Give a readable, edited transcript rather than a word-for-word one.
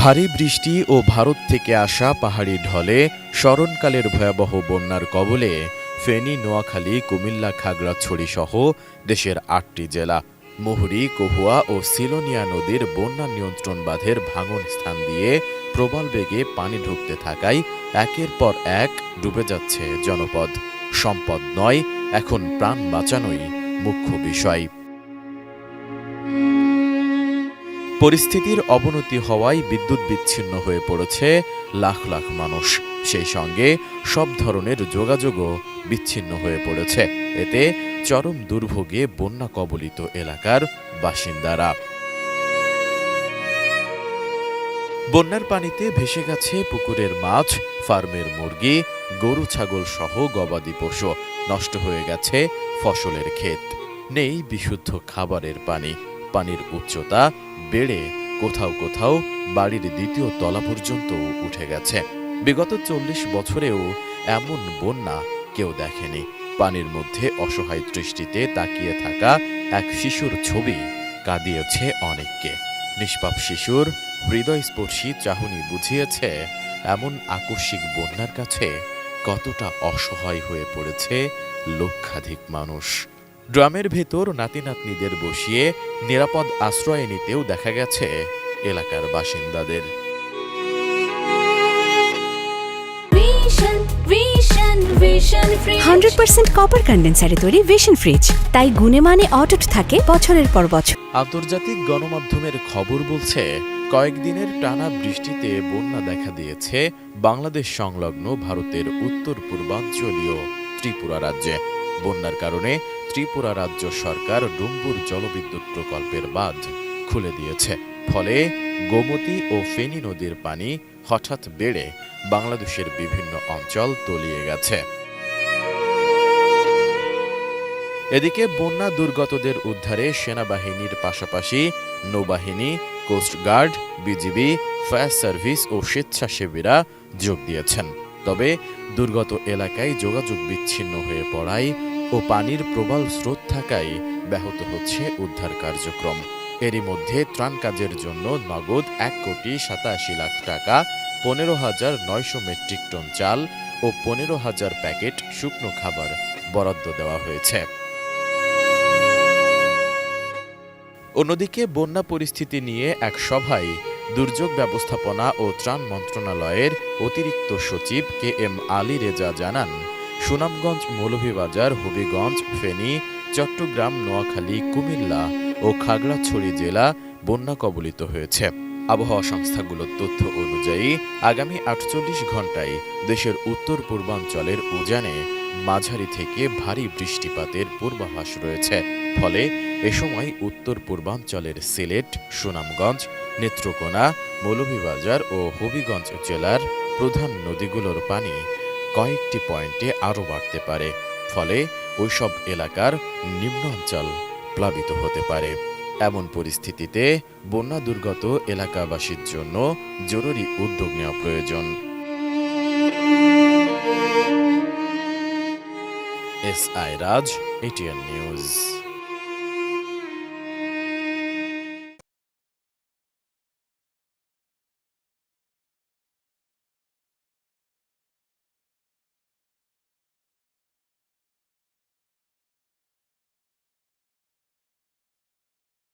ভারী বৃষ্টি ও ভারত থেকে আসা পাহাড়ি ঢলে স্মরণকালের ভয়াবহ বন্যার কবলে ফেনী, নোয়াখালী, কুমিল্লা, খাগড়াছড়ি সহ দেশের ৮টি জেলা। মুহুরী, কহুয়া ও সিলোনিয়া নদীর বন্যা নিয়ন্ত্রণ বাঁধের ভাঙন স্থান দিয়ে প্রবল বেগে পানি ঢুকতে থাকায় একের পর এক ডুবে যাচ্ছে জনপদ। সম্পদ নয়, এখন প্রাণ বাঁচানোই মুখ্য বিষয়। পরিস্থিতির অবনতি হওয়ায় বিদ্যুৎ বিচ্ছিন্ন হয়ে পড়েছে লাখ লাখ মানুষ। সেই সঙ্গে সব ধরনের যোগাযোগও বিচ্ছিন্ন হয়ে পড়েছে। এতে চরম দুর্ভোগে বন্যা কবলিত এলাকার বাসিন্দারা। বন্যার পানিতে ভেসে গেছে পুকুরের মাছ, ফার্মের মুরগি, গরু ছাগল সহ গবাদি পশু। নষ্ট হয়ে গেছে ফসলের ক্ষেত। নেই বিশুদ্ধ খাবারের পানি। পানির উচ্চতা বেড়ে কোথাও কোথাও বাড়ির দ্বিতীয় তলা পর্যন্ত উঠে গেছে। বিগত ৪০ বছরেও এমন বন্যা কেউ দেখেনি। পানির মধ্যে অসহায় দৃষ্টিতে তাকিয়ে থাকা এক শিশুর ছবি কাঁদিয়েছে অনেককে। নিষ্পাপ শিশুর হৃদয়স্পর্শী চাহনি বুঝিয়েছে এমন আকস্মিক বন্যার কাছে কতটা অসহায় হয়ে পড়েছে লক্ষাধিক মানুষ। ড্রামের ভেতর নাতি নাতনিদের বসিয়ে নিরাপদ আশ্রয়ে নিতেও দেখা গেছে এলাকার বাসিন্দাদের। 100% কপার কন্ডেন্সারে তৈরি ভিশন ফ্রিজ, তাই গুণে মানে অটুট থাকে বছরের পর বছর। আন্তর্জাতিক গণমাধ্যমের খবর বলছে, কয়েকদিনের টানা বৃষ্টিতে বন্যা দেখা দিয়েছে বাংলাদেশ সংলগ্ন ভারতের উত্তর পূর্বাঞ্চলীয় ত্রিপুরা রাজ্যে। বন্যার কারণে ত্রিপুরা রাজ্য সরকার ডুম্বুর জলবিদ্যুৎ প্রকল্পের বাঁধ খুলে দিয়েছে। ফলে গোমতী ও ফেনী নদীর পানি হঠাৎ বেড়ে বাংলাদেশের বিভিন্ন অঞ্চল তলিয়ে গেছে। এদিকে বন্যা দুর্গতদের উদ্ধারে সেনাবাহিনীর পাশাপাশি নৌবাহিনী, কোস্টগার্ড, বিজিবি, ফায়ার সার্ভিস ও স্বেচ্ছাসেবীরা যোগ দিয়েছেন। তবে দুর্গত এলাকায় যোগাযোগ বিচ্ছিন্ন হয়ে পড়ায় ও পানির প্রবল স্রোত থাকায় ব্যাহত হচ্ছে উদ্ধার কার্যক্রম। এরই মধ্যে ত্রাণ কাজের জন্য নগদ ১,৮৭,০০,০০০ টাকা, ১৫,৯০০ মেট্রিক টন চাল ও ১৫,০০০ প্যাকেট শুকনো খাবার বরাদ্দ দেওয়া হয়েছে। অন্যদিকে বন্যা পরিস্থিতি নিয়ে এক সভায় দুর্যোগ ব্যবস্থাপনা ও ত্রাণ মন্ত্রণালয়ের অতিরিক্ত সচিব KM আলী রেজা জানান, সুনামগঞ্জ, মৌলভীবাজার, হবিগঞ্জ, ফেনী, চট্টগ্রাম, নোয়াখালী, কুমিল্লা ও খাগড়াছড়ি জেলা বন্যা কবলিত হয়েছে। আবহাওয়া সংস্থাগুলোর তথ্য অনুযায়ী আগামী ৪৮ ঘণ্টায় দেশের উত্তর পূর্বাঞ্চলের উজানে মাঝারি থেকে ভারী বৃষ্টিপাতের পূর্বাভাস রয়েছে। ফলে এ সময় উত্তর পূর্বাঞ্চলের সিলেট, সুনামগঞ্জ, নেত্রকোনা, মৌলভীবাজার ও হবিগঞ্জ জেলার প্রধান নদীগুলোর পানি কয়েকটি পয়েন্টে আরও বাড়তে পারে। ফলে ওইসব এলাকার নিম্নাঞ্চল প্লাবিত হতে পারে। এমন পরিস্থিতিতে বন্যা দুর্গত এলাকাবাসীর জন্য জরুরি উদ্যোগ নেওয়া প্রয়োজন। SI রাজ, ATN নিউজ।